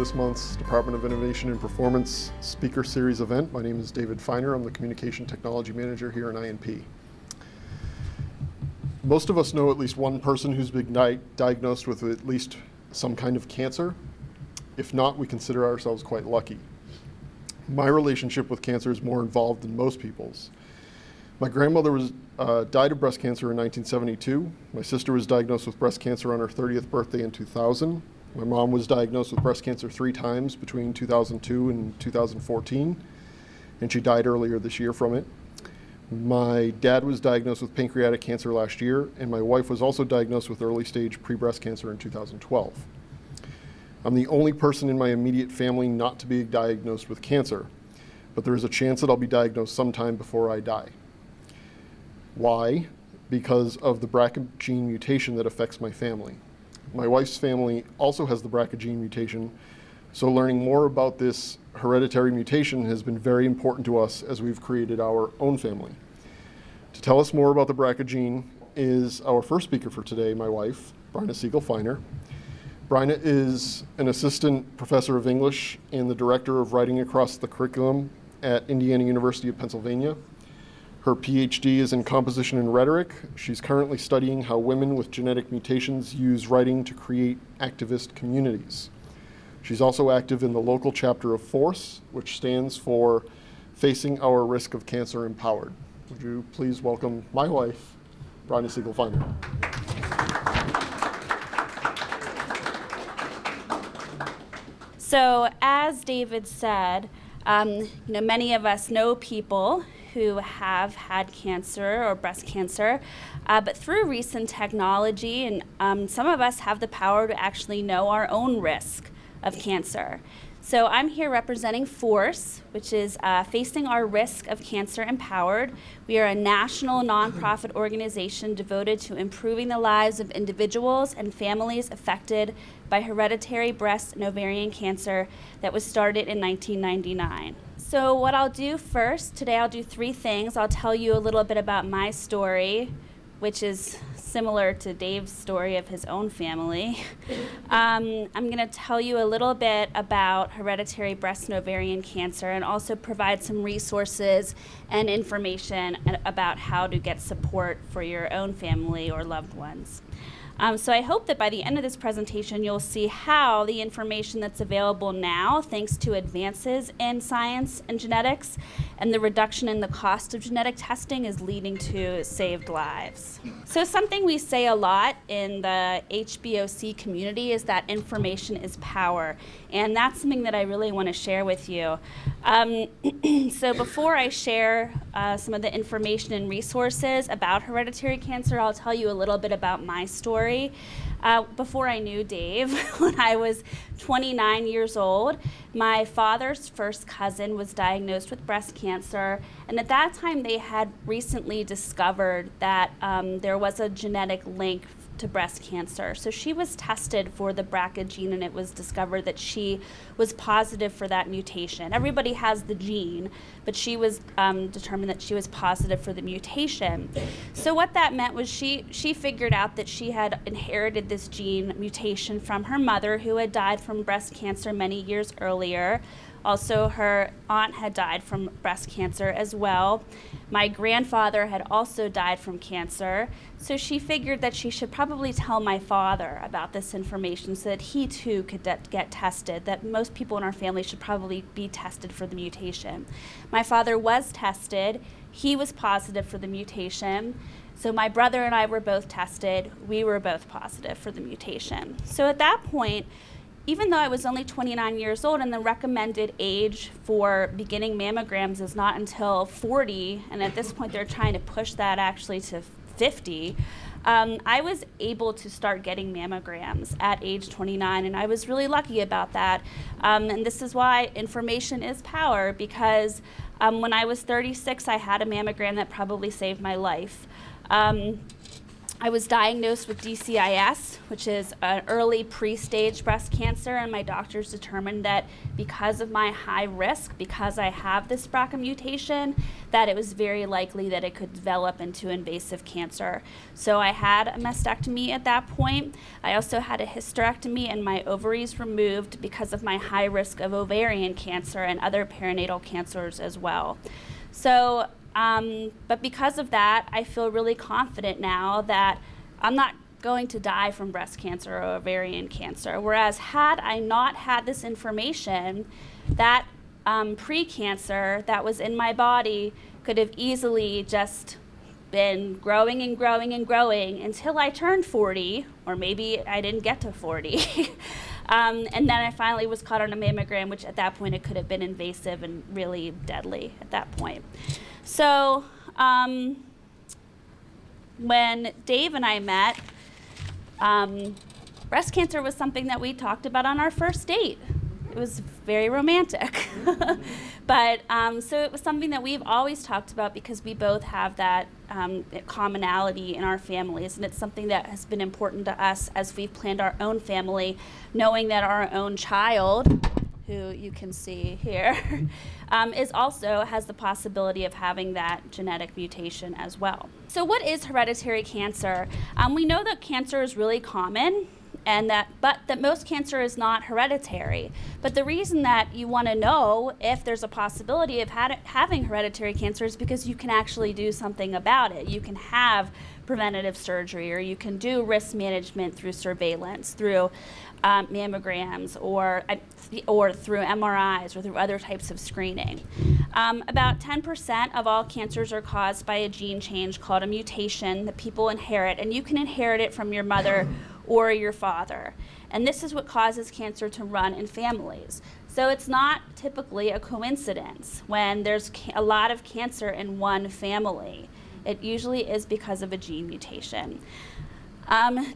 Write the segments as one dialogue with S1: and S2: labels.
S1: this month's Department of Innovation and Performance Speaker Series event. My name is David Feiner. I'm the Communication Technology Manager here in INP. Most of us know at least one person who's been diagnosed with at least some kind of cancer. If not, we consider ourselves quite lucky. My relationship with cancer is more involved than most people's. My grandmother died of breast cancer in 1972. My sister was diagnosed with breast cancer on her 30th birthday in 2000. My mom was diagnosed with breast cancer 3 times between 2002 and 2014, and she died earlier this year from it. My dad was diagnosed with pancreatic cancer last year, and my wife was also diagnosed with early stage pre-breast cancer in 2012. I'm the only person in my immediate family not to be diagnosed with cancer, but there is a chance that I'll be diagnosed sometime before I die. Why? Because of the BRCA gene mutation that affects my family. My wife's family also has the BRCA gene mutation, so learning more about this hereditary mutation has been very important to us as we've created our own family. To tell us more about the BRCA gene is our first speaker for today, my wife, Bryna Siegel-Feiner. Bryna is an assistant professor of English and the director of writing across the curriculum at Indiana University of Pennsylvania. Her PhD is in composition and rhetoric. She's currently studying how women with genetic mutations use writing to create activist communities. She's also active in the local chapter of FORCE, which stands for Facing Our Risk of Cancer Empowered. Would you please welcome my wife, Bryna Siegel-Feiner.
S2: So as David said, many of us know people who have had cancer or breast cancer, but through recent technology, and some of us have the power to actually know our own risk of cancer. So I'm here representing FORCE, which is Facing Our Risk of Cancer Empowered. We are a national nonprofit organization devoted to improving the lives of individuals and families affected by hereditary breast and ovarian cancer that was started in 1999. So what I'll do first, today I'll do 3 things. I'll tell you a little bit about my story, which is similar to Dave's story of his own family. I'm going to tell you a little bit about hereditary breast and ovarian cancer and also provide some resources and information about how to get support for your own family or loved ones. So I hope that by the end of this presentation, you'll see how the information that's available now, thanks to advances in science and genetics, and the reduction in the cost of genetic testing is leading to saved lives. So something we say a lot in the P.E.A.C.E community is that information is power, and that's something that I really want to share with you. So before I share some of the information and resources about hereditary cancer, I'll tell you a little bit about my story. Before I knew Dave, when I was 29 years old, my father's first cousin was diagnosed with breast cancer, and at that time they had recently discovered that there was a genetic link to breast cancer. So she was tested for the BRCA gene, and it was discovered that she was positive for that mutation. Everybody has the gene, but she was determined that she was positive for the mutation. So what that meant was she figured out that she had inherited this gene mutation from her mother, who had died from breast cancer many years earlier. Also, her aunt had died from breast cancer as well. My grandfather had also died from cancer, so she figured that she should probably tell my father about this information so that he too could get tested, that most people in our family should probably be tested for the mutation. My father was tested. He was positive for the mutation. So my brother and I were both tested. We were both positive for the mutation. So at that point, even though I was only 29 years old and the recommended age for beginning mammograms is not until 40, and at this point they're trying to push that actually to 50, I was able to start getting mammograms at age 29, and I was really lucky about that. And this is why information is power, because when I was 36, I had a mammogram that probably saved my life. I was diagnosed with DCIS, which is an early pre-stage breast cancer, and my doctors determined that because of my high risk, because I have this BRCA mutation, that it was very likely that it could develop into invasive cancer. So I had a mastectomy at that point. I also had a hysterectomy and my ovaries removed because of my high risk of ovarian cancer and other perinatal cancers as well. So but because of that, I feel really confident now that I'm not going to die from breast cancer or ovarian cancer. Whereas had I not had this information, that pre-cancer that was in my body could have easily just been growing and growing and growing until I turned 40, or maybe I didn't get to 40. And then I finally was caught on a mammogram, which at that point it could have been invasive and really deadly at that point. So when Dave and I met, breast cancer was something that we talked about on our first date. It was very romantic. But so it was something that we've always talked about because we both have that commonality in our families, and it's something that has been important to us as we've planned our own family, knowing that our own child, who you can see here, is also has the possibility of having that genetic mutation as well. So what is hereditary cancer? We know that cancer is really common, and that most cancer is not hereditary. But the reason that you want to know if there's a possibility of having hereditary cancer is because you can actually do something about it. You can have preventative surgery, or you can do risk management through surveillance, through mammograms, or through MRIs, or through other types of screening. About 10% of all cancers are caused by a gene change called a mutation that people inherit, and you can inherit it from your mother or your father. And this is what causes cancer to run in families. So it's not typically a coincidence when there's a lot of cancer in one family. It usually is because of a gene mutation.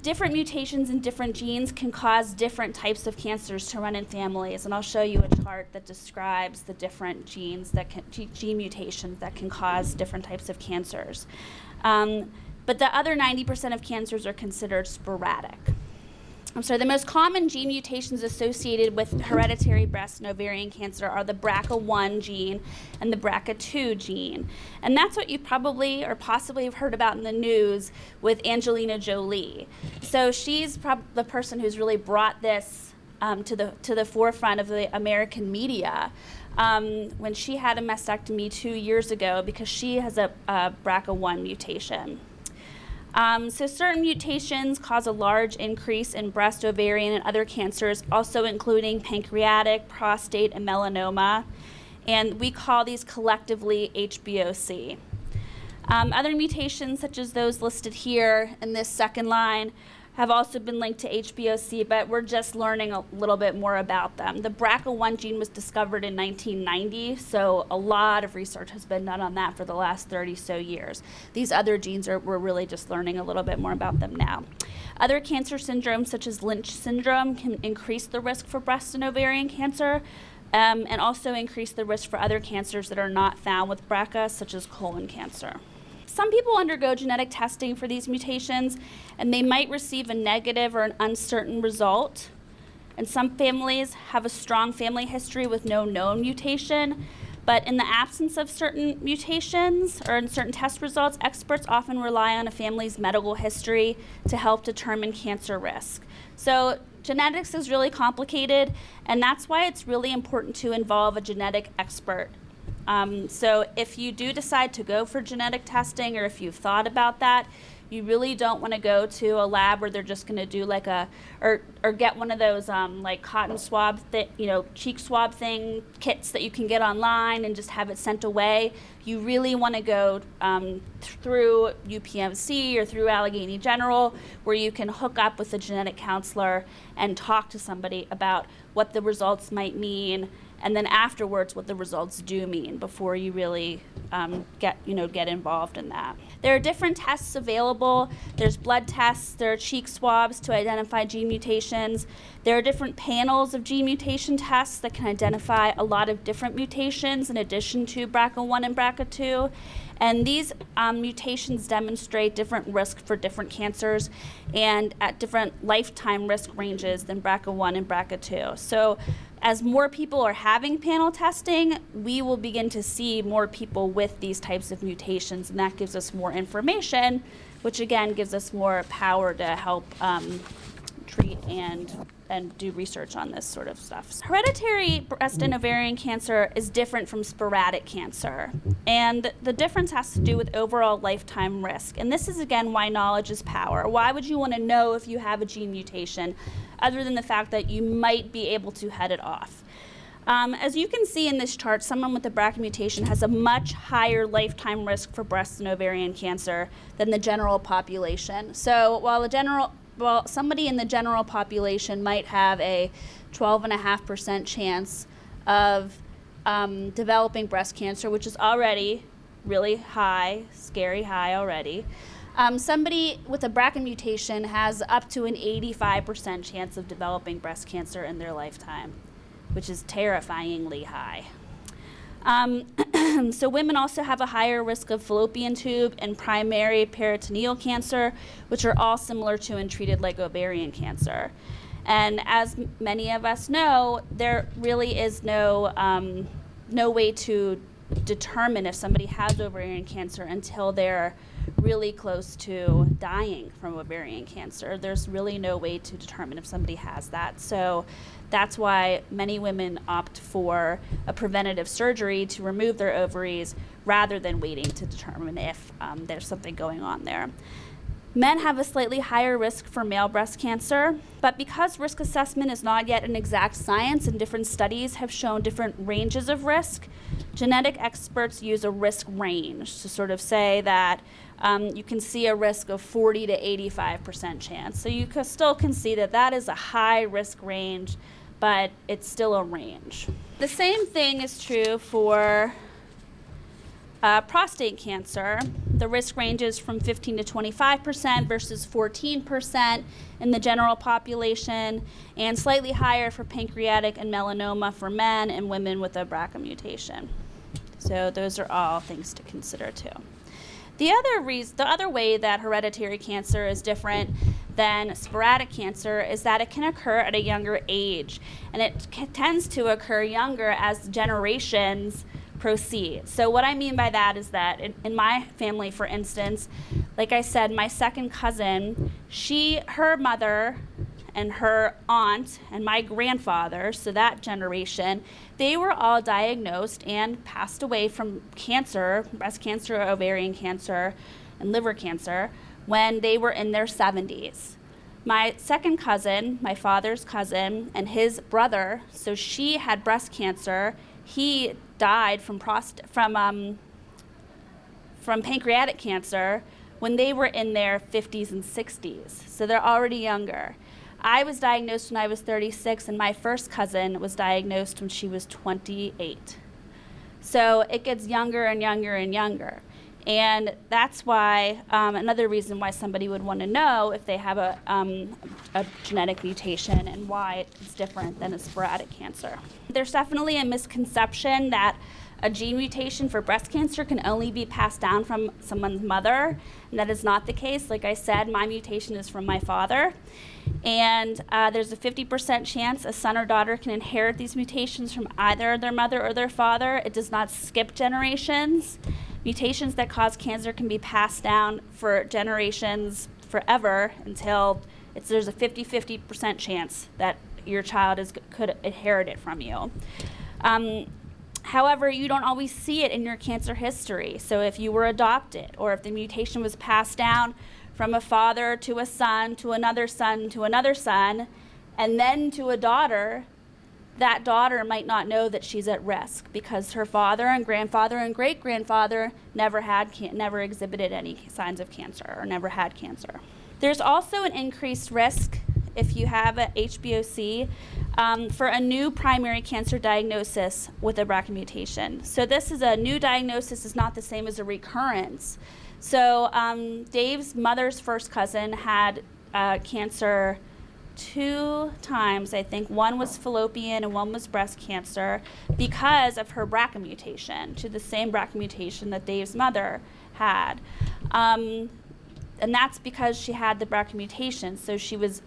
S2: Different mutations in different genes can cause different types of cancers to run in families, and I'll show you a chart that describes the different genes gene mutations that can cause different types of cancers. But the other 90% of cancers are considered sporadic. The most common gene mutations associated with hereditary breast and ovarian cancer are the BRCA1 gene and the BRCA2 gene. And that's what you probably or possibly have heard about in the news with Angelina Jolie. So she's the person who's really brought this to the forefront of the American media when she had a mastectomy 2 years ago because she has a BRCA1 mutation. So certain mutations cause a large increase in breast, ovarian, and other cancers, also including pancreatic, prostate, and melanoma. And we call these collectively HBOC. Other mutations, such as those listed here in this second line, have also been linked to HBOC, but we're just learning a little bit more about them. The BRCA1 gene was discovered in 1990, so a lot of research has been done on that for the last 30 so years. These other genes we're really just learning a little bit more about them now. Other cancer syndromes, such as Lynch syndrome, can increase the risk for breast and ovarian cancer, and also increase the risk for other cancers that are not found with BRCA, such as colon cancer. Some people undergo genetic testing for these mutations, and they might receive a negative or an uncertain result. And some families have a strong family history with no known mutation, but in the absence of certain mutations or in certain test results, experts often rely on a family's medical history to help determine cancer risk. So genetics is really complicated, and that's why it's really important to involve a genetic expert. So if you do decide to go for genetic testing, or if you've thought about that, you really don't want to go to a lab where they're just going to do like or get one of those like cotton swab, cheek swab thing kits that you can get online and just have it sent away. You really want to go through UPMC or through Allegheny General, where you can hook up with a genetic counselor and talk to somebody about what the results might mean and then afterwards what the results do mean before you really get involved in that. There are different tests available. There's blood tests, there are cheek swabs to identify gene mutations. There are different panels of gene mutation tests that can identify a lot of different mutations in addition to BRCA1 and BRCA2. And these mutations demonstrate different risk for different cancers and at different lifetime risk ranges than BRCA1 and BRCA2. So as more people are having panel testing, we will begin to see more people with these types of mutations, and that gives us more information, which again gives us more power to help treat and do research on this sort of stuff. Hereditary breast and ovarian cancer is different from sporadic cancer, and the difference has to do with overall lifetime risk. And this is again why knowledge is power. Why would you want to know if you have a gene mutation other than the fact that you might be able to head it off? As you can see in this chart, someone with a BRCA mutation has a much higher lifetime risk for breast and ovarian cancer than the general population. So while somebody in the general population might have a 12.5% chance of developing breast cancer, which is already really high, scary high already, somebody with a BRCA mutation has up to an 85% chance of developing breast cancer in their lifetime, which is terrifyingly high. So women also have a higher risk of fallopian tube and primary peritoneal cancer, which are all similar to and treated like ovarian cancer. And as many of us know, there really is no way to determine if somebody has ovarian cancer until they're really close to dying from ovarian cancer. There's really no way to determine if somebody has that. So that's why many women opt for a preventative surgery to remove their ovaries rather than waiting to determine if there's something going on there. Men have a slightly higher risk for male breast cancer, but because risk assessment is not yet an exact science and different studies have shown different ranges of risk, genetic experts use a risk range to sort of say that you can see a risk of 40 to 85% chance. So you still can see that that is a high risk range, but it's still a range. The same thing is true for prostate cancer. The risk ranges from 15 to 25% versus 14% in the general population, and slightly higher for pancreatic and melanoma for men and women with a BRCA mutation. So those are all things to consider too. The other way that hereditary cancer is different than sporadic cancer is that it can occur at a younger age, and it tends to occur younger as generations proceed. So what I mean by that is that in my family, for instance, like I said, my second cousin, her mother and her aunt and my grandfather, so that generation, they were all diagnosed and passed away from cancer, breast cancer, ovarian cancer, and liver cancer when they were in their 70s. My second cousin, my father's cousin, and his brother, so she had breast cancer. He died from pancreatic cancer when they were in their 50s and 60s. So they're already younger. I was diagnosed when I was 36, and my first cousin was diagnosed when she was 28. So it gets younger and younger and younger. And that's why, another reason why somebody would want to know if they have a genetic mutation and why it's different than a sporadic cancer. There's definitely a misconception that a gene mutation for breast cancer can only be passed down from someone's mother, and that is not the case. Like I said, my mutation is from my father, and there's a 50% chance a son or daughter can inherit these mutations from either their mother or their father. It does not skip generations. Mutations that cause cancer can be passed down for generations forever until there's a 50% chance that your child could inherit it from you. However, you don't always see it in your cancer history. So if you were adopted, or if the mutation was passed down from a father to a son, to another son, to another son, and then to a daughter, that daughter might not know that she's at risk because her father and grandfather and great-grandfather never exhibited any signs of cancer or never had cancer. There's also an increased risk if you have a HBOC, for a new primary cancer diagnosis with a BRCA mutation. So this is a new diagnosis, is not the same as a recurrence. So Dave's mother's first cousin had cancer 2 times, I think. One was fallopian and one was breast cancer because of her BRCA mutation, to the same BRCA mutation that Dave's mother had. And that's because she had the BRCA mutation. So she was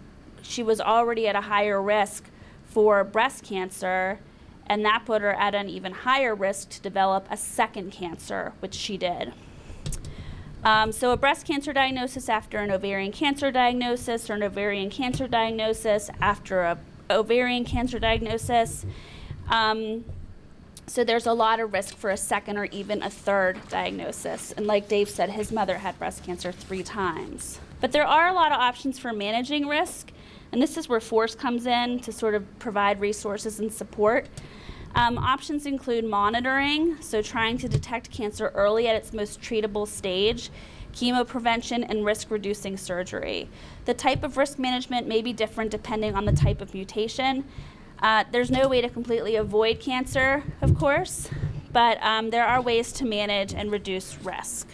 S2: already at a higher risk for breast cancer, and that put her at an even higher risk to develop a second cancer, which she did. So a breast cancer diagnosis after an ovarian cancer diagnosis, or an ovarian cancer diagnosis after a ovarian cancer diagnosis. So there's a lot of risk for a second or even a third diagnosis. And like Dave said, his mother had breast cancer 3 times. But there are a lot of options for managing risk, and this is where FORCE comes in to sort of provide resources and support. Options include monitoring, so trying to detect cancer early at its most treatable stage, chemo prevention, and risk-reducing surgery. The type of risk management may be different depending on the type of mutation. There's no way to completely avoid cancer, of course, but there are ways to manage and reduce risk.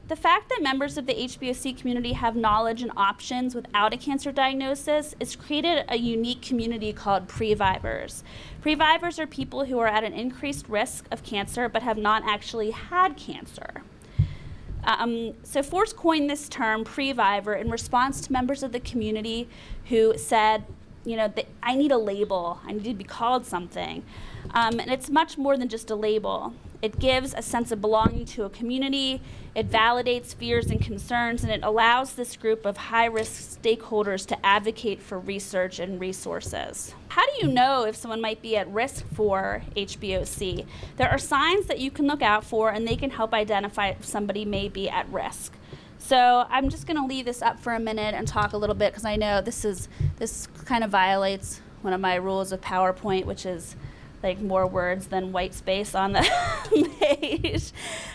S2: The fact that members of the HBOC community have knowledge and options without a cancer diagnosis has created a unique community called prevyvers. Prevyvers are people who are at an increased risk of cancer but have not actually had cancer. So FORCE coined this term, prevyver, in response to members of the community who said, you know, I need a label, I need to be called something. And it's much more than just a label. It gives a sense of belonging to a community, it validates fears and concerns, and it allows this group of high-risk stakeholders to advocate for research and resources. How do you know if someone might be at risk for HBOC? There are signs that you can look out for, and they can help identify if somebody may be at risk. So I'm just going to leave this up for a minute and talk a little bit, because I know this kind of violates one of my rules of PowerPoint, which is like more words than white space on the page.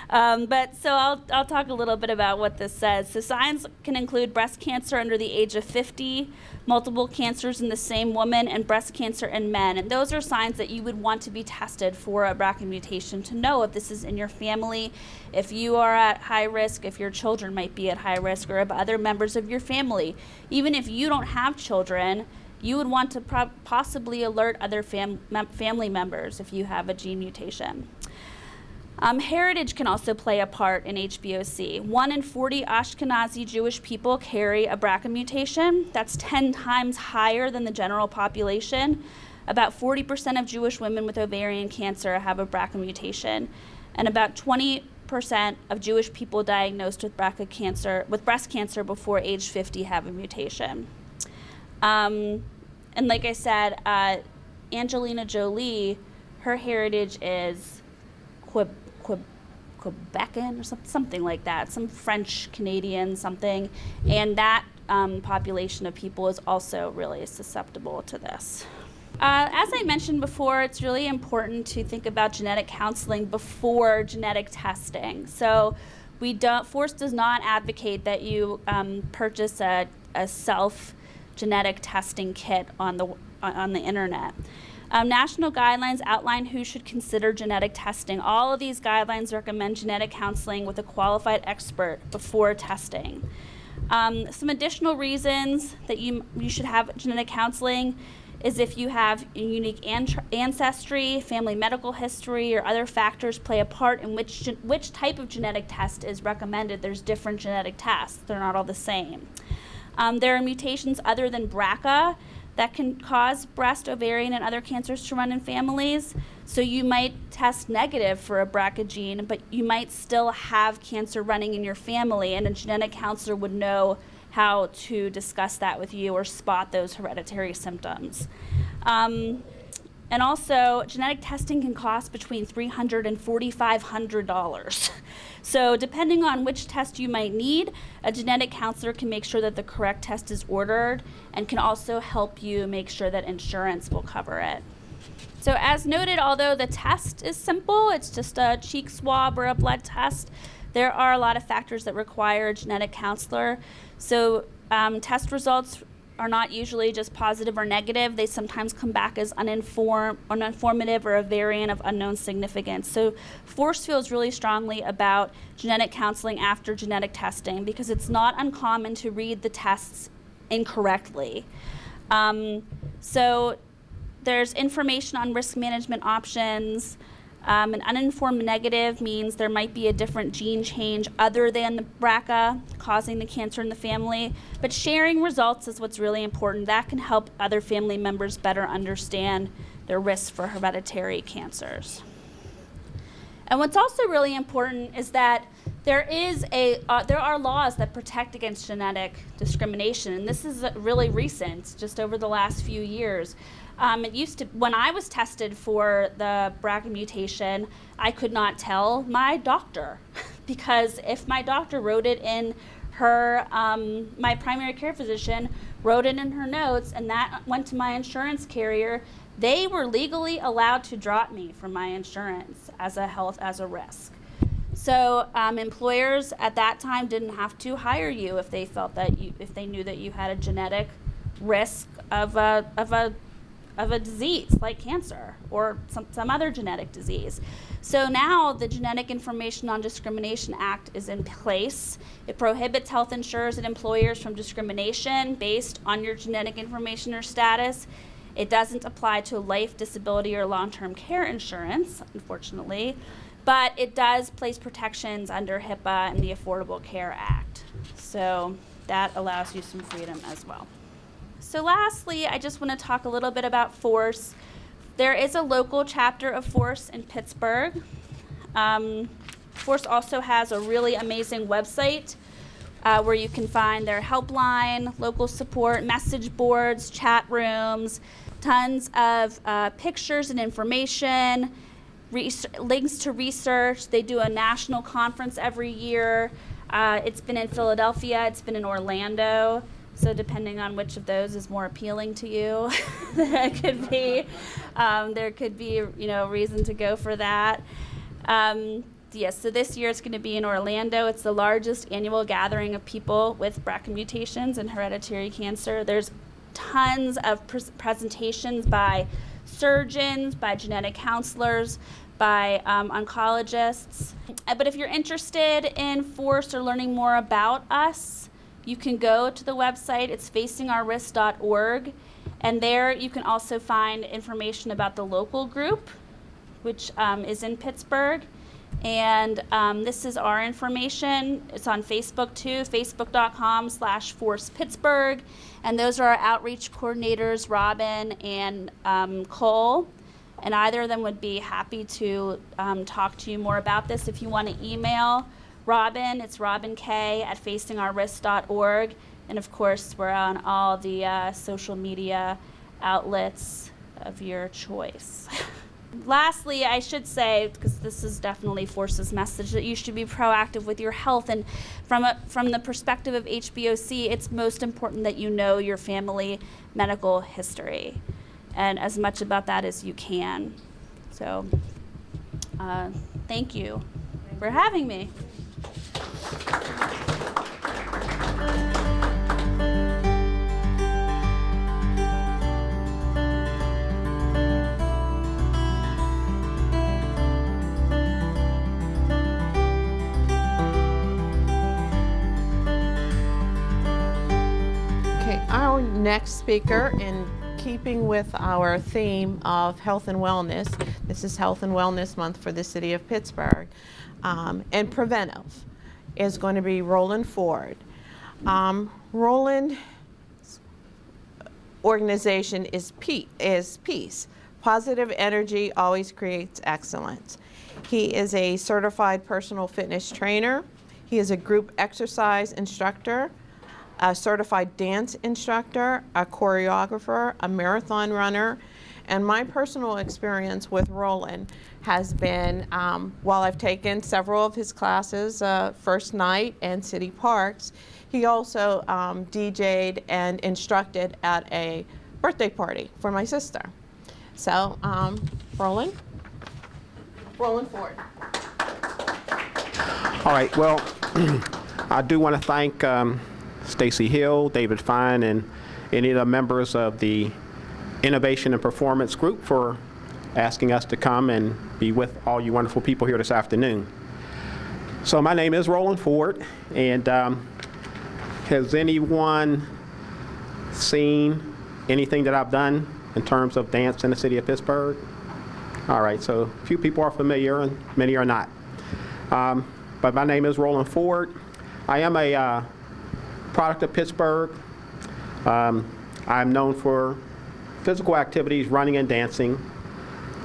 S2: But so I'll talk a little bit about what this says. So signs can include breast cancer under the age of 50, multiple cancers in the same woman, and breast cancer in men. And those are signs that you would want to be tested for a BRCA mutation to know if this is in your family, if you are at high risk, if your children might be at high risk, or if other members of your family. Even if you don't have children, you would want to possibly alert other family members if you have a gene mutation. Heritage can also play a part in HBOC. 1 in 40 Ashkenazi Jewish people carry a BRCA mutation. That's 10 times higher than the general population. About 40% of Jewish women with ovarian cancer have a BRCA mutation, and about 20% of Jewish people diagnosed with breast cancer before age 50 have a mutation. And like I said, Angelina Jolie, her heritage is Quebecan or something like that, some French Canadian something, and that population of people is also really susceptible to this. As I mentioned before, it's really important to think about genetic counseling before genetic testing. So FORCE does not advocate that you purchase a self-genetic testing kit on the internet. National guidelines outline who should consider genetic testing. All of these guidelines recommend genetic counseling with a qualified expert before testing. Some additional reasons that you should have genetic counseling is if you have a unique ancestry, family medical history, or other factors play a part in which type of genetic test is recommended. There's different genetic tests. They're not all the same. There are mutations other than BRCA that can cause breast, ovarian, and other cancers to run in families. So you might test negative for a BRCA gene, but you might still have cancer running in your family, and a genetic counselor would know how to discuss that with you or spot those hereditary symptoms. And also, genetic testing can cost between $300 and $4,500. So depending on which test you might need, a genetic counselor can make sure that the correct test is ordered and can also help you make sure that insurance will cover it. So as noted, although the test is simple, it's just a cheek swab or a blood test, there are a lot of factors that require a genetic counselor. So test results are not usually just positive or negative. They sometimes come back as uninformative or a variant of unknown significance. So FORCE feels really strongly about genetic counseling after genetic testing because it's not uncommon to read the tests incorrectly. So there's information on risk management options. An uninformed negative means there might be a different gene change other than the BRCA causing the cancer in the family, but sharing results is what's really important. That can help other family members better understand their risk for hereditary cancers. And what's also really important is that there are laws that protect against genetic discrimination, and this is really recent, just over the last few years. It used to, when I was tested for the BRCA mutation, I could not tell my doctor because if my doctor wrote it in her, my primary care physician wrote it in her notes and that went to my insurance carrier, they were legally allowed to drop me from my insurance as a risk. So employers at that time didn't have to hire you if they felt that if they knew that you had a genetic risk of a disease like cancer or some other genetic disease. So now the Genetic Information Non-Discrimination Act is in place. It prohibits health insurers and employers from discrimination based on your genetic information or status. It doesn't apply to life, disability, or long-term care insurance, unfortunately, but it does place protections under HIPAA and the Affordable Care Act. So that allows you some freedom as well. So lastly, I just want to talk a little bit about FORCE. There is a local chapter of FORCE in Pittsburgh. FORCE also has a really amazing website where you can find their helpline, local support, message boards, chat rooms, tons of pictures and information, links to research. They do a national conference every year. It's been in Philadelphia, it's been in Orlando. So depending on which of those is more appealing to you, there could be reason to go for that. Yes, so this year it's going to be in Orlando. It's the largest annual gathering of people with BRCA mutations and hereditary cancer. There's tons of presentations by surgeons, by genetic counselors, by oncologists. But if you're interested in FORCE or learning more about us, you can go to the website. It's facingourrisk.org, and there you can also find information about the local group, which is in Pittsburgh. And this is our information. It's on Facebook too, facebook.com/ForcePittsburgh. And those are our outreach coordinators, Robin and Cole. And either of them would be happy to talk to you more about this. If you want to email Robin, it's robink@facingourrisk.org. And of course, we're on all the social media outlets of your choice. Lastly, I should say, because this is definitely FORCE's message, that you should be proactive with your health. And from the perspective of HBOC, it's most important that you know your family medical history and as much about that as you can. So thank you for having me.
S3: Our next speaker, in keeping with our theme of health and wellness, this is Health and Wellness Month for the city of Pittsburgh, and preventive, is going to be Rollin Ford. Rollin's organization is P.E.A.C.E. Positive energy always creates excellence. He is a certified personal fitness trainer. He is a group exercise instructor, a certified dance instructor, a choreographer, a marathon runner. And my personal experience with Rollin has been, while I've taken several of his classes, First Night and City Parks, he also DJ'd and instructed at a birthday party for my sister. So, Rollin Ford.
S4: All right, well, I do want to thank Stacy Hill, David Fine, and any of the members of the Innovation and Performance Group for asking us to come and be with all you wonderful people here this afternoon. So my name is Rollin Ford, and has anyone seen anything that I've done in terms of dance in the city of Pittsburgh? All right, so a few people are familiar and many are not. But my name is Rollin Ford. I am a product of Pittsburgh. I'm known for physical activities, running and dancing.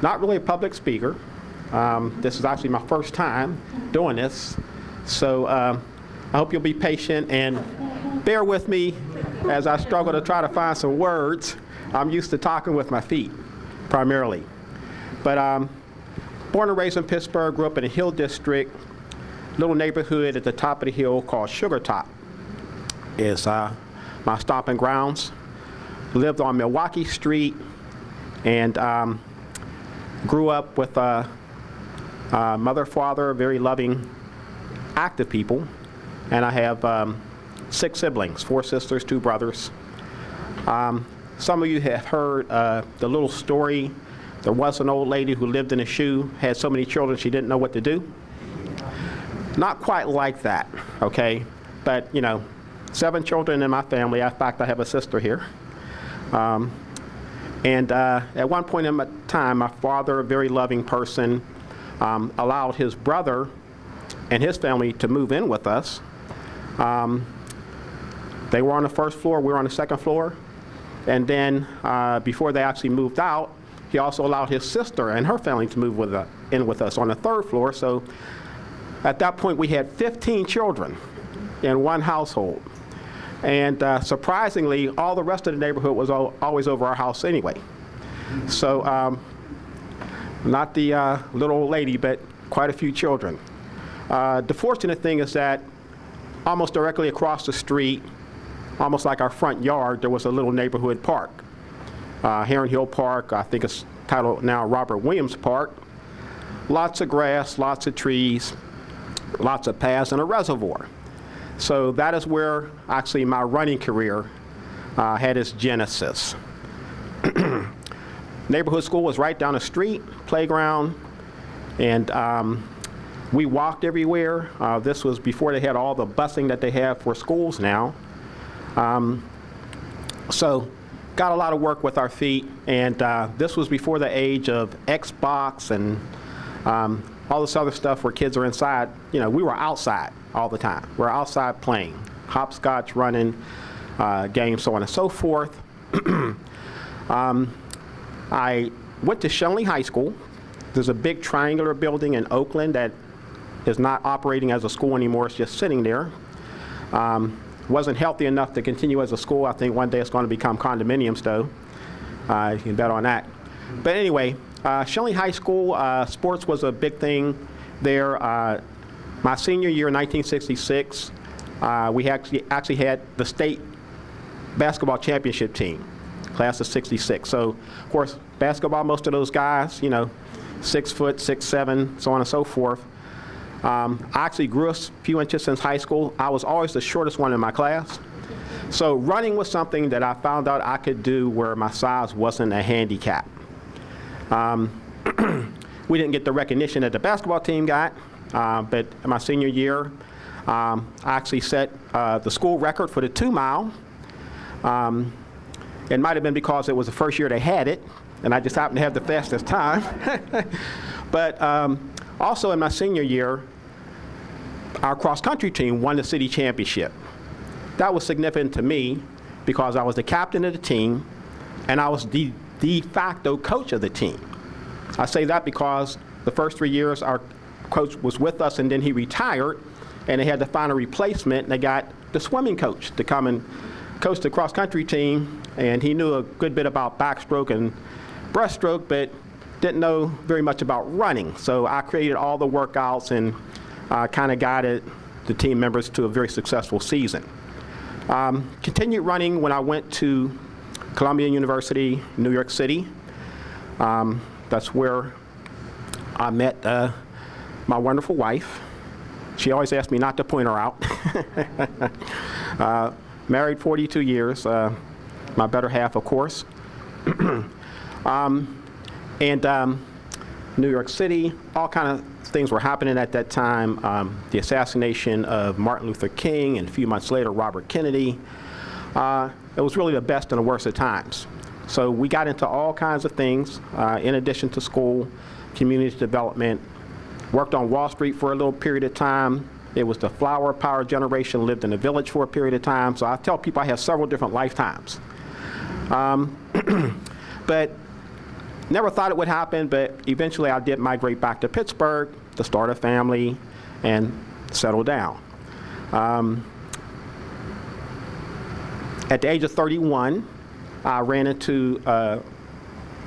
S4: Not really a public speaker. This is actually my first time doing this. So I hope you'll be patient and bear with me as I struggle to try to find some words. I'm used to talking with my feet, primarily. But born and raised in Pittsburgh, grew up in a hill district, little neighborhood at the top of the hill called Sugar Top is my stomping grounds. Lived on Milwaukee Street and grew up with a mother, father, very loving, active people. And I have 6 siblings, 4 sisters, 2 brothers. Some of you have heard the little story. There was an old lady who lived in a shoe, had so many children she didn't know what to do. Not quite like that, okay? But, 7 children in my family. In fact, I have a sister here. And at one point in time, my father, a very loving person, allowed his brother and his family to move in with us. They were on the first floor, we were on the second floor. And then before they actually moved out, he also allowed his sister and her family to move in with us on the third floor. So at that point, we had 15 children in one household. And surprisingly, all the rest of the neighborhood was always over our house anyway. So not the little old lady, but quite a few children. The fortunate thing is that almost directly across the street, almost like our front yard, there was a little neighborhood park. Heron Hill Park, I think it's titled now Robert Williams Park. Lots of grass, lots of trees, lots of paths, and a reservoir. So that is where actually my running career had its genesis. Neighborhood school was right down the street, playground, and we walked everywhere. This was before they had all the busing that they have for schools now. So got a lot of work with our feet, and this was before the age of Xbox and all this other stuff where kids are inside. We were outside all the time. We're outside playing, hopscotch, running, games, so on and so forth. I went to Shenley High School. There's a big triangular building in Oakland that is not operating as a school anymore. It's just sitting there. Wasn't healthy enough to continue as a school. I think one day it's going to become condominiums, though. You can bet on that. But anyway, Shenley High School, sports was a big thing there. My senior year, 1966, we actually had the state basketball championship team, class of 66. So, of course, basketball, most of those guys, 6 foot, 6'7", so on and so forth. I actually grew a few inches since high school. I was always the shortest one in my class. So running was something that I found out I could do where my size wasn't a handicap. We didn't get the recognition that the basketball team got, but in my senior year, I actually set the school record for the 2-mile. It might have been because it was the first year they had it, and I just happened to have the fastest time. But also in my senior year, our cross-country team won the city championship. That was significant to me because I was the captain of the team, and I was the de facto coach of the team. I say that because the first 3 years our coach was with us, and then he retired, and they had to find a replacement, and they got the swimming coach to come and coach the cross-country team, and he knew a good bit about backstroke and breaststroke, but didn't know very much about running. So I created all the workouts and kind of guided the team members to a very successful season. Continued running when I went to Columbia University, New York City. That's where I met my wonderful wife. She always asked me not to point her out. Married 42 years. my better half, of course. New York City, all kind of things were happening at that time. The assassination of Martin Luther King, and a few months later, Robert Kennedy. It was really the best and the worst of times. So we got into all kinds of things, in addition to school, community development, worked on Wall Street for a little period of time. It was the flower power generation, lived in a village for a period of time. So I tell people I have several different lifetimes. But never thought it would happen, but eventually I did migrate back to Pittsburgh to start a family and settle down. At the age of 31, I ran into a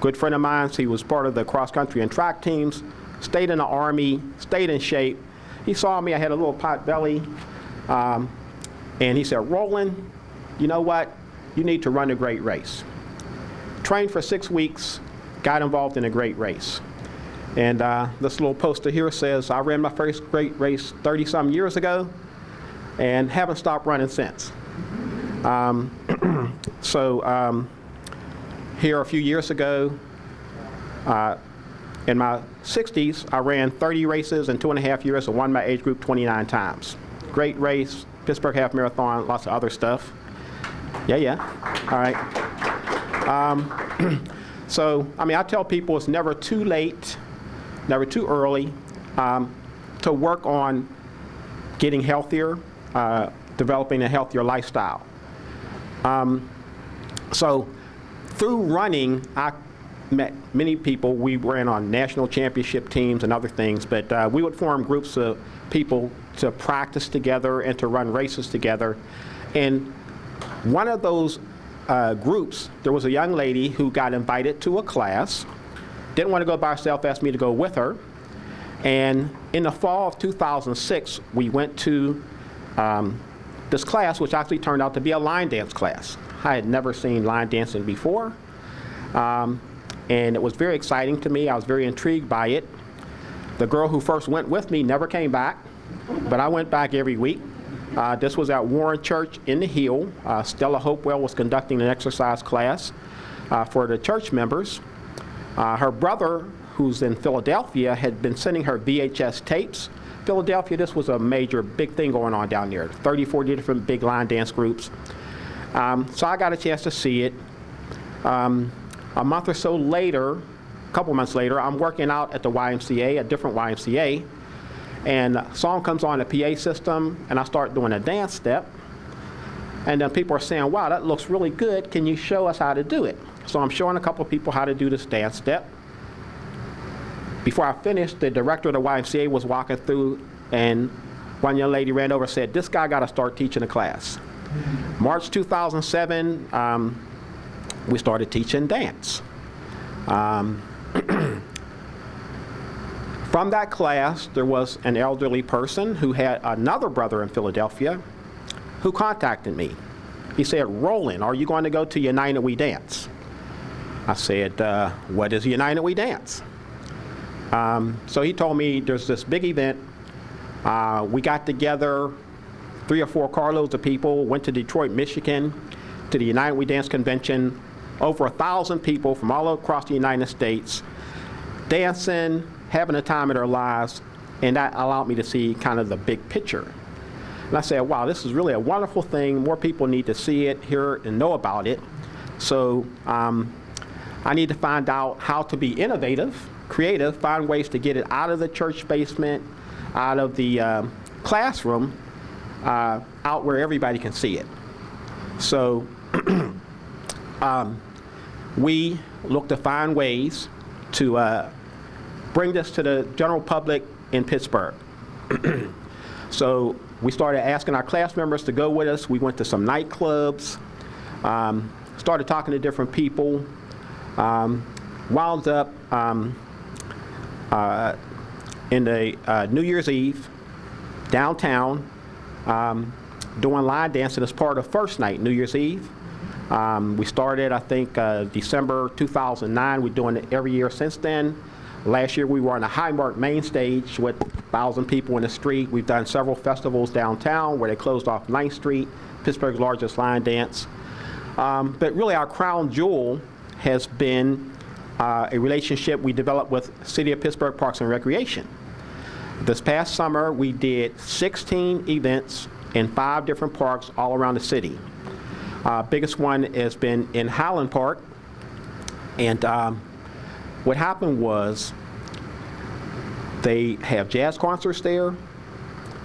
S4: good friend of mine. He was part of the cross-country and track teams, stayed in the Army, stayed in shape. He saw me, I had a little pot belly, and he said, Rollin, you know what? You need to run a great race. Trained for 6 weeks, got involved in a great race. And this little poster here says, I ran my first great race 30-some years ago and haven't stopped running since. Here a few years ago, in my 60s, I ran 30 races in 2.5 years and won my age group 29 times. Great race, Pittsburgh Half Marathon, lots of other stuff. Yeah. All right. I tell people it's never too late, never too early to work on getting healthier, developing a healthier lifestyle. So through running, I met many people. We ran on national championship teams and other things, but we would form groups of people to practice together and to run races together. And one of those groups, there was a young lady who got invited to a class, didn't want to go by herself, asked me to go with her. And in the fall of 2006, we went to this class, which actually turned out to be a line dance class. I had never seen line dancing before. And it was very exciting to me. I was very intrigued by it. The girl who first went with me never came back, but I went back every week. This was at Warren Church in the Hill. Stella Hopewell was conducting an exercise class for the church members. Her brother, who's in Philadelphia, had been sending her VHS tapes. Philadelphia, this was a major, big thing going on down there. 30, 40 different big line dance groups. So I got a chance to see it. A month or so later, a couple months later, I'm working out at the YMCA, a different YMCA, and a song comes on the PA system, and I start doing a dance step. And then people are saying, wow, that looks really good. Can you show us how to do it? So I'm showing a couple of people how to do this dance step. Before I finished, the director of the YMCA was walking through, and one young lady ran over and said, this guy got to start teaching a class. March 2007, we started teaching dance. From that class, there was an elderly person who had another brother in Philadelphia who contacted me. He said, Rollin, are you going to go to United We Dance? I said, what is United We Dance? So he told me there's this big event. We got together, 3 or 4 carloads of people, went to Detroit, Michigan, to the United We Dance convention. Over 1,000 people from all across the United States dancing, having a time of their lives, and that allowed me to see kind of the big picture. And I said, wow, this is really a wonderful thing. More people need to see it, hear it, and know about it. So I need to find out how to be innovative, creative, find ways to get it out of the church basement, out of the classroom, out where everybody can see it. So we look to find ways to bring this to the general public in Pittsburgh. So we started asking our class members to go with us. We went to some nightclubs, started talking to different people, wound up in the New Year's Eve downtown doing line dancing as part of first night, New Year's Eve. We started, I think, December 2009. We're doing it every year since then. Last year we were on the Highland Park main stage with 1,000 people in the street. We've done several festivals downtown where they closed off 9th Street, Pittsburgh's largest line dance. But really our crown jewel has been a relationship we developed with City of Pittsburgh Parks and Recreation. This past summer, we did 16 events in 5 different parks all around the city. Biggest one has been in Highland Park. And what happened was they have jazz concerts there,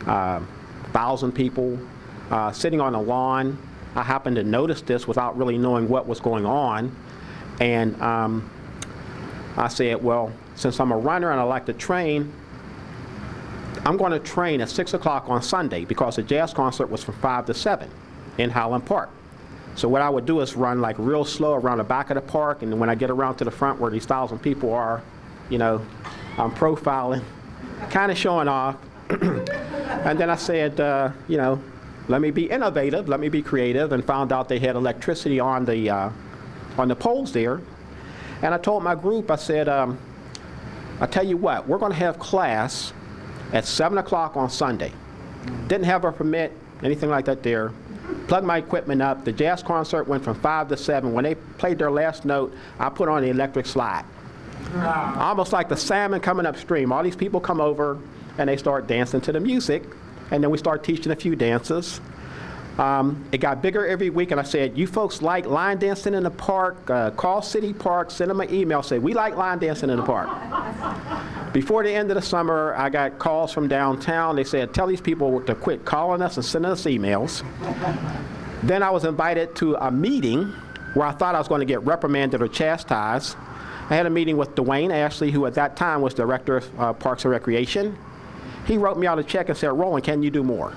S4: 1,000 people sitting on a lawn. I happened to notice this without really knowing what was going on. And I said, well, since I'm a runner and I like to train, I'm going to train at 6 o'clock on Sunday because the jazz concert was from 5 to 7 in Highland Park. So what I would do is run like real slow around the back of the park, and then when I get around to the front where these 1,000 people are, you know, I'm profiling, kind of showing off. And then I said, you know, let me be innovative, let me be creative, and found out they had electricity on the poles there. And I told my group, I said, I tell you what, we're going to have class at 7 o'clock on Sunday. Didn't have a permit, anything like that there. Plugged my equipment up. The jazz concert went from 5 to 7. When they played their last note, I put on the electric slide. Almost like the salmon coming upstream. All these people come over and they start dancing to the music, and then we start teaching a few dances. It got bigger every week, and I said, you folks like line dancing in the park? Call City Park, send them an email, say, we like line dancing in the park. Before the end of the summer, I got calls from downtown. They said, tell these people to quit calling us and sending us emails. Then I was invited to a meeting where I thought I was going to get reprimanded or chastised. I had a meeting with Dwayne Ashley, who at that time was Director of Parks and Recreation. He wrote me out a check and said, Rollin, can you do more?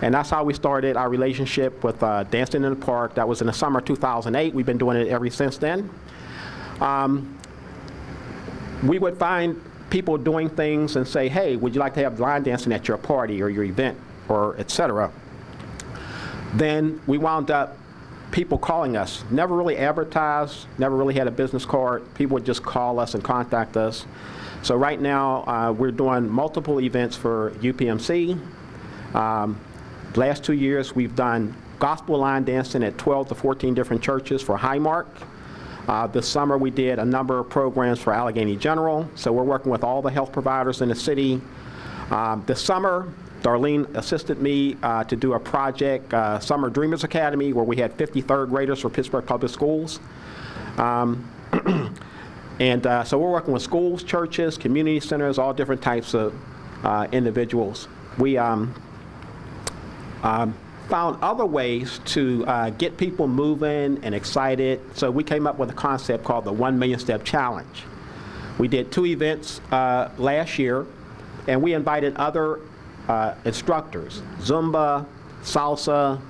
S4: And that's how we started our relationship with Dancing in the Park. That was in the summer of 2008. We've been doing it ever since then. We would find people doing things and say, hey, would you like to have line dancing at your party or your event, or et cetera. Then we wound up people calling us. Never really advertised, never really had a business card. People would just call us and contact us. So right now, we're doing multiple events for UPMC. Last 2 years, we've done gospel line dancing at 12 to 14 different churches for Highmark. This summer, we did a number of programs for Allegheny General. So we're working with all the health providers in the city. This summer, Darlene assisted me to do a project, Summer Dreamers Academy, where we had 50 third graders for Pittsburgh Public Schools. And so we're working with schools, churches, community centers, all different types of individuals. We found other ways to get people moving and excited. So we came up with a concept called the 1 Million Step Challenge. We did 2 events last year, and we invited other instructors, Zumba, salsa,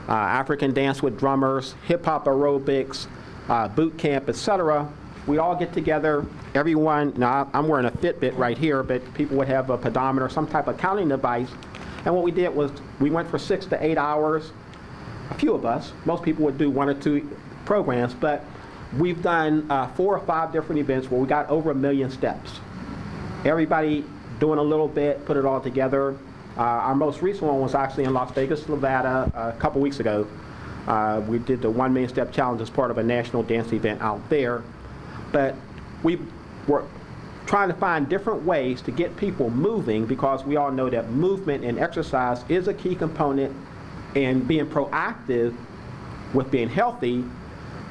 S4: African dance with drummers, hip-hop aerobics, boot camp, etc. We all get together, everyone, now I'm wearing a Fitbit right here, but people would have a pedometer, some type of counting device. And what we did was we went for 6 to 8 hours. A few of us, most people would do 1 or 2 programs, but we've done 4 or 5 different events where we got over 1 million steps. Everybody doing a little bit, put it all together. Our most recent one was actually in Las Vegas, Nevada, a couple weeks ago. We did the 1 Million Step Challenge as part of a national dance event out there. But we were trying to find different ways to get people moving, because we all know that movement and exercise is a key component in being proactive with being healthy.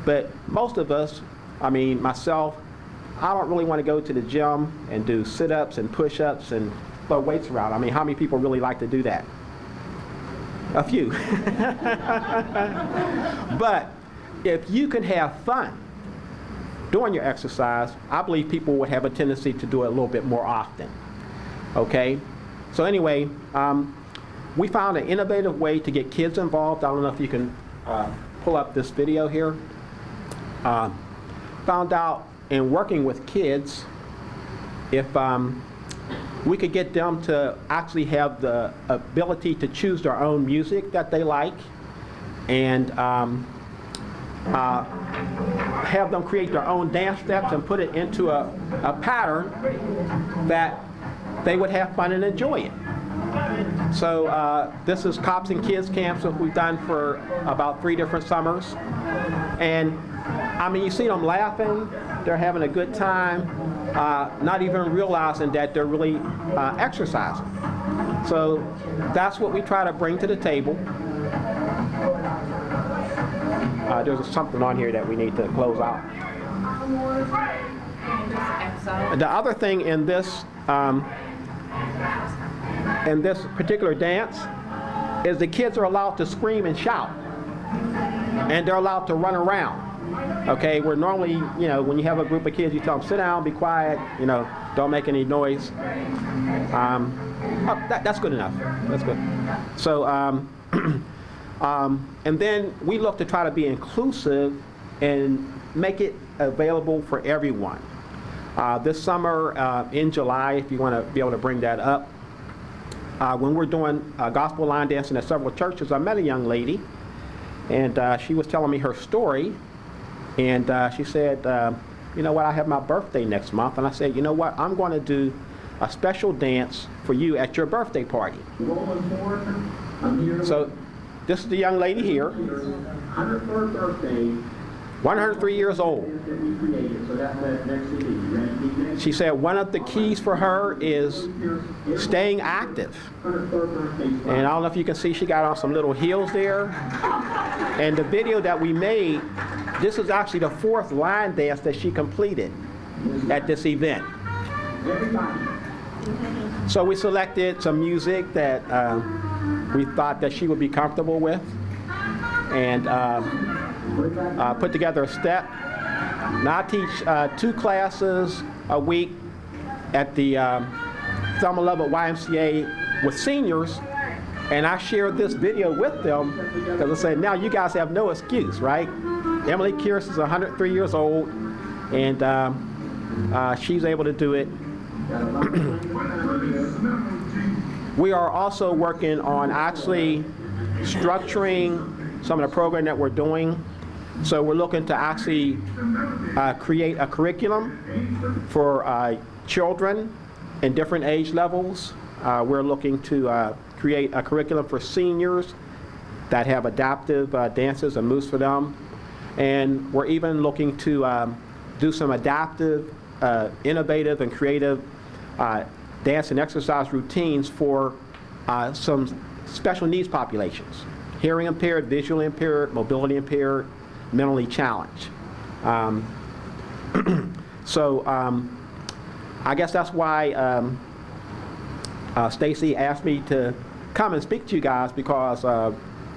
S4: But most of us, I mean myself, I don't really want to go to the gym and do sit-ups and push-ups and throw weights around. I mean, how many people really like to do that? A few. But if you can have fun doing your exercise, I believe people would have a tendency to do it a little bit more often. Okay? So anyway, we found an innovative way to get kids involved. I don't know if you can pull up this video here. Found out in working with kids, if we could get them to actually have the ability to choose their own music that they like, and have them create their own dance steps and put it into a pattern that they would have fun and enjoy it. So this is Cops and Kids Camps that we've done for about 3 different summers. And I mean, you see them laughing, they're having a good time, not even realizing that they're really exercising. So that's what we try to bring to the table. There's something on here that we need to close out. The other thing in this particular dance is the kids are allowed to scream and shout, and they're allowed to run around. Okay, where normally, you know, when you have a group of kids, you tell them sit down, be quiet, you know, don't make any noise. That's good enough. That's good. So, and then we look to try to be inclusive and make it available for everyone. This summer in July, if you want to be able to bring that up, when we're doing gospel line dancing at several churches, I met a young lady, and she was telling me her story, and she said, you know what, I have my birthday next month, and I said, you know what, I'm going to do a special dance for you at your birthday party. So this is the young lady here,
S5: 103rd birthday.
S4: 103 years old. She said one of the keys for her is staying active. And I don't know if you can see, she got on some little heels there. And the video that we made, this is actually the 4th line dance that she completed at this event. So we selected some music that we thought that she would be comfortable with, and put together a step. Now I teach 2 classes a week at the Thelma Lovett YMCA with seniors, and I shared this video with them because I said, now you guys have no excuse, right? Emily Kearse is 103 years old, and she's able to do it. We are also working on actually structuring some of the program that we're doing. So we're looking to actually create a curriculum for children in different age levels. We're looking to create a curriculum for seniors that have adaptive dances and moves for them. And we're even looking to do some adaptive, innovative, and creative dance and exercise routines for some special needs populations. Hearing impaired, visually impaired, mobility impaired, mentally challenged. So I guess that's why Stacy asked me to come and speak to you guys, because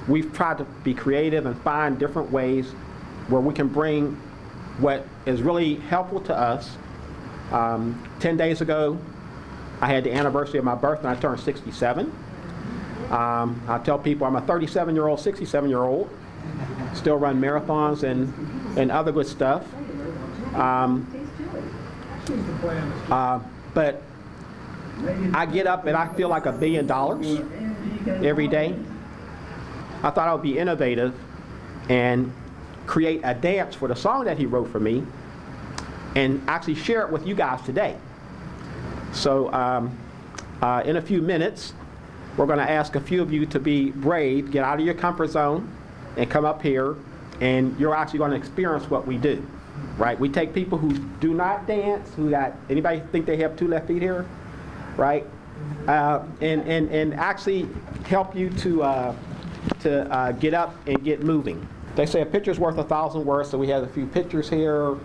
S4: we've tried to be creative and find different ways where we can bring what is really helpful to us. 10 days ago, I had the anniversary of my birthday, and I turned 67. I tell people I'm a 37-year-old, 67-year-old, still run marathons and other good stuff. But I get up and I feel like $1 billion every day. I thought I would be innovative and create a dance for the song that he wrote for me and actually share it with you guys today. So in a few minutes, we're going to ask a few of you to be brave, get out of your comfort zone, and come up here, and you're actually going to experience what we do, right? We take people who do not dance, anybody think they have 2 left feet here, right? And actually help you to get up and get moving. They say a picture's worth 1,000 words, so we have a few pictures here, a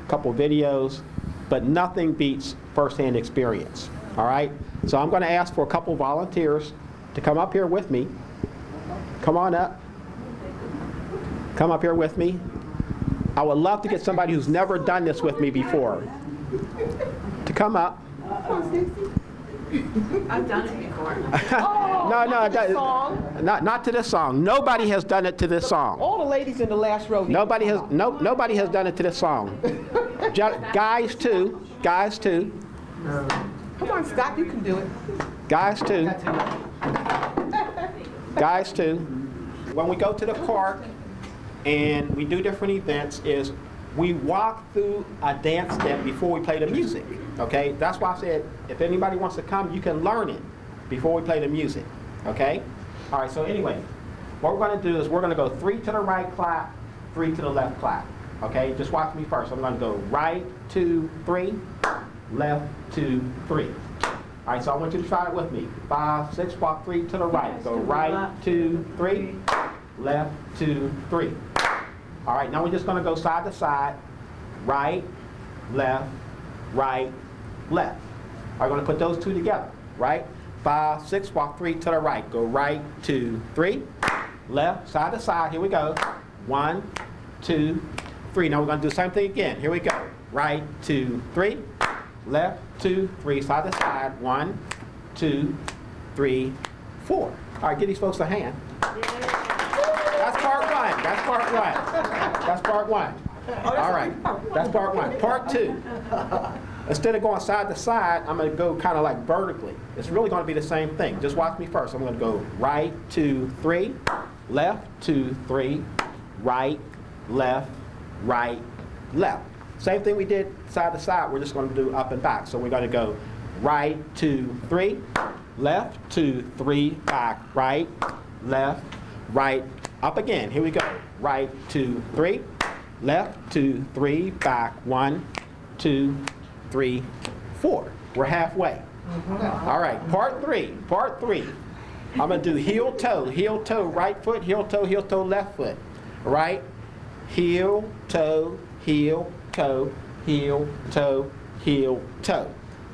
S4: couple videos, but nothing beats firsthand experience, all right? So I'm going to ask for a couple volunteers to come up here with me. Come on up. Come up here with me. I would love to get somebody who's never done this with me before to come up.
S3: I've done it before.
S4: Not to this song. Nobody has done it to this song.
S6: All the ladies in the last row.
S4: Nobody has done it to this song. Guys too.
S6: Come on, Scott, you can do it.
S4: Guys too. When we go to the park and we do different events, is we walk through a dance step before we play the music. Okay, that's why I said if anybody wants to come, you can learn it. before we play the music, okay? All right, so anyway, what we're gonna do is we're gonna go 3 to the right clap, 3 to the left clap, okay? Just watch me first. I'm gonna go right, 2, 3, left, 2, 3. All right, so I want you to try it with me. 5, 6, walk 3 to the right. Go right, 2, 3, left, 2, 3. All right, now we're just gonna go side to side, right, left, right, left. All right, we're gonna put those two together, right? 5, 6, walk 3 to the right. Go right, 2, 3, left, side to side. Here we go. 1, 2, 3. Now we're gonna do the same thing again. Here we go. Right, 2, 3, left, 2, 3, side to side. 1, 2, 3, 4. All right, give these folks a hand. That's part one. That's part one. That's part one. All right, that's part one. Part two. Instead of going side to side, I'm going to go kind of like vertically. It's really going to be the same thing. Just watch me first. I'm going to go right, 2, 3, left, 2, 3, right, left, right, left. Same thing we did side to side. We're just going to do up and back. So we're going to go right, 2, 3, left, 2, 3, back, right, left, right, up again. Here we go. Right, 2, 3, left, 2, 3, back, 1, 2, 3, 4. We're halfway. All right, part three. I'm going to do heel, toe, right foot, heel, toe, left foot. Right? Heel, toe, heel, toe, heel, toe, heel, toe.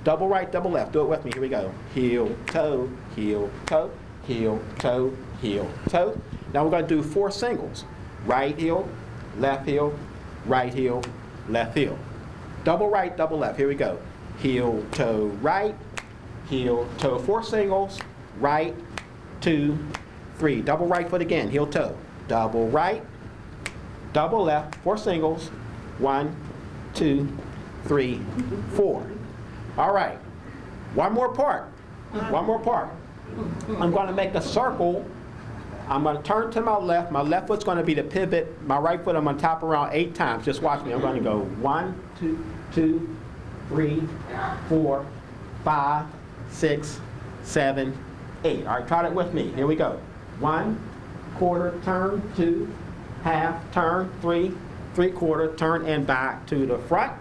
S4: Double right, double left. Do it with me. Here we go. Heel, toe, heel, toe, heel, toe, heel, toe. Now we're going to do 4 singles. Right heel, left heel, right heel, left heel. Double right, double left. Here we go. Heel, toe, right, heel, toe. 4 singles. Right, 2, 3. Double right foot again. Heel, toe. Double right, double left. 4 singles. 1, 2, 3, 4. All right. One more part. One more part. I'm going to make a circle. I'm going to turn to my left. My left foot's going to be the pivot. My right foot I'm going to tap around 8 times. Just watch me. I'm going to go 1, 2, 3, 4, 5, 6, 7, 8. All right, try it with me. Here we go. 1, quarter, turn, 2, half, turn, 3, 3/4, turn, and back to the front.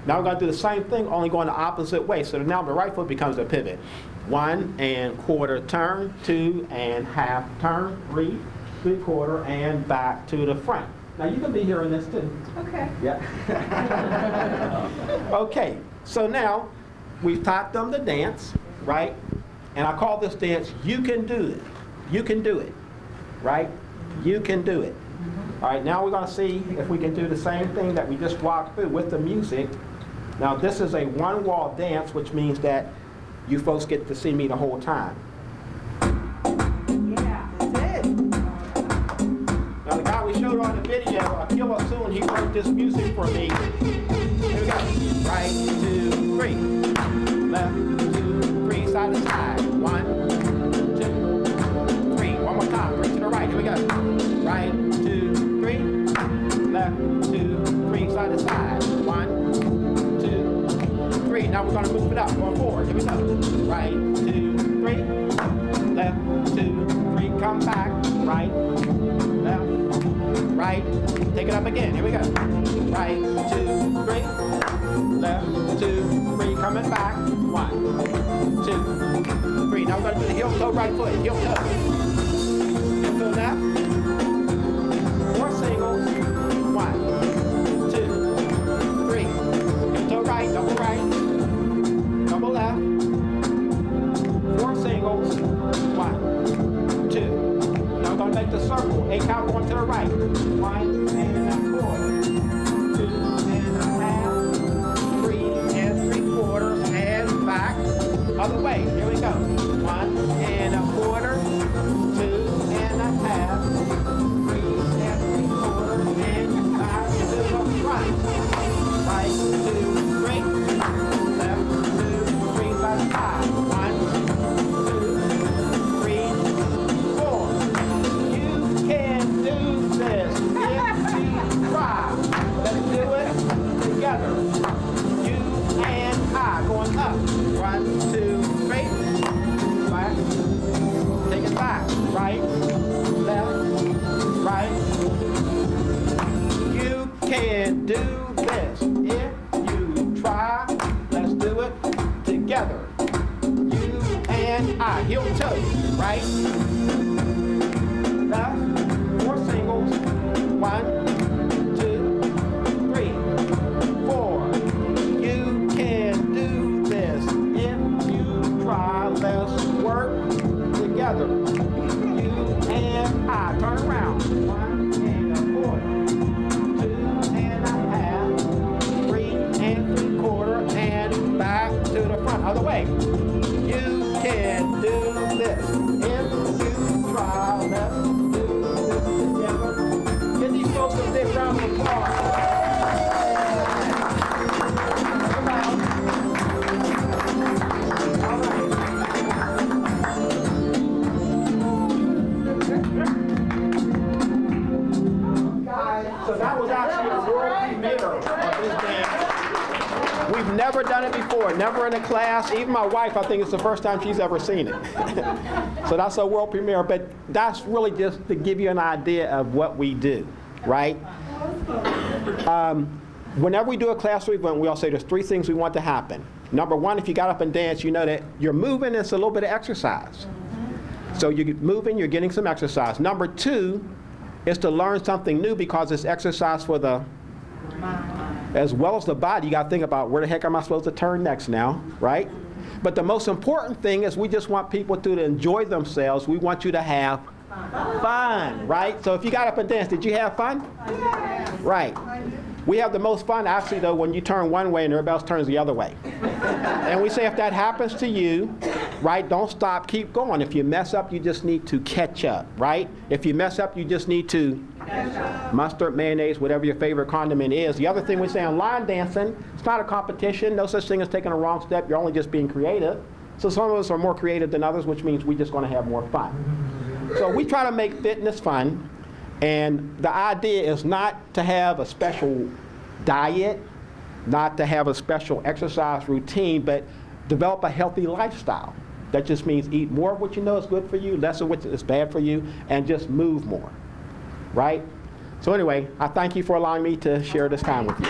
S4: Now we're going to do the same thing, only going the opposite way. So now the right foot becomes a pivot. 1 1/4 turn, 2 1/2 turn, 3 3/4, and back to the front. Now you can be hearing this too.
S6: Okay.
S4: Yeah. Okay, so now we've taught them the dance, right? And I call this dance, You Can Do It. You can do it, right? You can do it. All right, now we're going to see if we can do the same thing that we just walked through with the music. Now this is a one-wall dance, which means that you folks get to see me the whole time.
S6: Yeah, that's it.
S4: Now the guy we showed on the video, Akil Soon, he wrote this music for me. Here we go. Right, 2, 3. Left, 2, 3, side to side. 1, 2, 3. One more time, 3 to the right. Here we go. Right, 2, 3. Left, 2, 3, side to side. 1, 2, 3. Now we're going to move it up, going forward. Here we go. Right, 2, 3. Left, 2, 3. Come back. Right, left, right. Take it up again. Here we go. Right, 2, 3. Left, 2, 3. Coming back. 1, 2, 3. Now we're going to do the heel toe, right foot. Heel toe. Heel toe left. 4 singles. 1, 2, 3. Heel toe right, double right. Double left. 4 singles. 1, 2. Now we're going to make the circle. 8 count going to the right. 1 1/4. 2 1/2. 3 3/4. And back. Other way. Here we go. 1 1/4. 2 1/2. 3 3/4. And back to the front. Right, 2, 3. Left, 2, 3. Side to side. 1, 2, 3, 4. You can do this if right, left, right. You can do this if you try. Let's do it together. You and I. Heel toe, right, left, 4 singles. 1, 2, 3, 4. You can do this if you try. Let's work together. You and I. Turn around. 1 1/4. 2 1/2. 3 3/4. And back to the front. Other way. You can do this if you try. Let's do this together. Give these folks a big round of applause. So that was actually a world premiere of this dance. We've never done it before, never in a class. Even my wife, I think it's the first time she's ever seen it. So that's a world premiere, but that's really just to give you an idea of what we do, right? Whenever we do a class event, we all say there's 3 things we want to happen. Number 1, if you got up and danced, you know that you're moving, it's a little bit of exercise. So you're moving, you're getting some exercise. Number 2 is to learn something new because it's exercise for the as well as the body. You got to think about where the heck am I supposed to turn next now, right? But the most important thing is we just want people to enjoy themselves. We want you to have fun, right? So if you got up and danced, did you have fun? Right. We have the most fun actually though when you turn one way and everybody else turns the other way. And we say if that happens to you, right, don't stop, keep going. If you mess up, you just need to catch up, right? If you mess up, you just need to mustard, mayonnaise, whatever your favorite condiment is. The other thing we say on line dancing, it's not a competition, no such thing as taking a wrong step, you're only just being creative. So some of us are more creative than others, which means we're just going to have more fun. So we try to make fitness fun, and the idea is not to have a special diet, not to have a special exercise routine, but develop a healthy lifestyle. That just means eat more of what you know is good for you, less of what is bad for you, and just move more, right? So anyway, I thank you for allowing me to share this time with you.